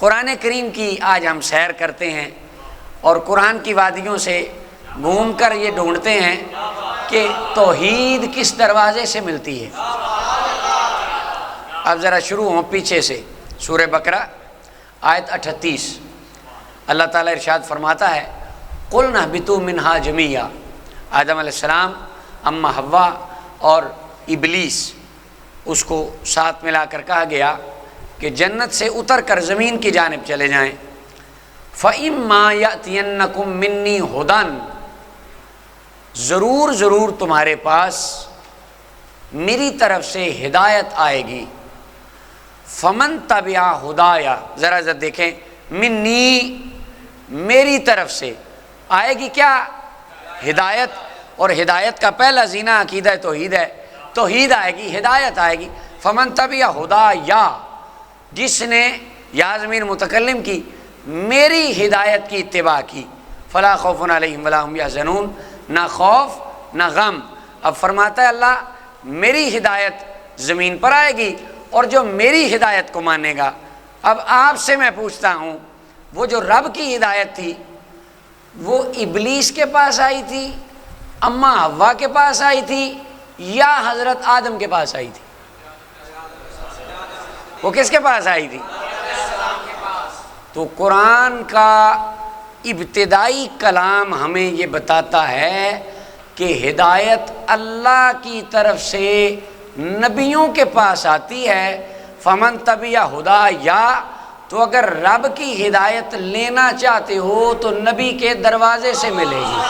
قرآن کریم کی آج ہم سیر کرتے ہیں اور قرآن کی وادیوں سے گھوم کر یہ ڈھونڈتے ہیں کہ توحید کس دروازے سے ملتی ہے۔ اب ذرا شروع ہوں پیچھے سے، سورہ بقرہ آیت 38، اللہ تعالیٰ ارشاد فرماتا ہے قُلْنَا اهْبِطُوا مِنْهَا جَمِيعًا۔ آدم علیہ السلام، اماں حوا اور ابلیس، اس کو ساتھ ملا کر کہا گیا کہ جنت سے اتر کر زمین کی جانب چلے جائیں۔ فَإِمَّا يَأْتِيَنَّكُم مِّنِّي هُدًى، ضرور تمہارے پاس میری طرف سے ہدایت آئے گی۔ فَمَن تَبِعَ هُدَايَ، ذرا دیکھیں، منی، میری طرف سے آئے گی کیا؟ ہدایت، اور ہدایت کا پہلا زینہ عقیدہ توحید ہے، توحید آئے گی، ہدایت آئے گی۔ فَمَن تَبِعَ هُدَايَ، جس نے یا ضمیر متکلم کی میری ہدایت کی اتباع کی، فلا خوف علیہم ولا هم یحزنون، نہ خوف نہ غم۔ اب فرماتا ہے اللہ میری ہدایت زمین پر آئے گی اور جو میری ہدایت کو مانے گا۔ اب آپ سے میں پوچھتا ہوں، وہ جو رب کی ہدایت تھی وہ ابلیس کے پاس آئی تھی، اماں حوا کے پاس آئی تھی، یا حضرت آدم کے پاس آئی تھی؟ وہ کس کے پاس آئی تھی؟ تو قرآن کا ابتدائی کلام ہمیں یہ بتاتا ہے کہ ہدایت اللہ کی طرف سے نبیوں کے پاس آتی ہے۔ فمن تبع ہدایا، تو اگر رب کی ہدایت لینا چاہتے ہو تو نبی کے دروازے سے ملے گی۔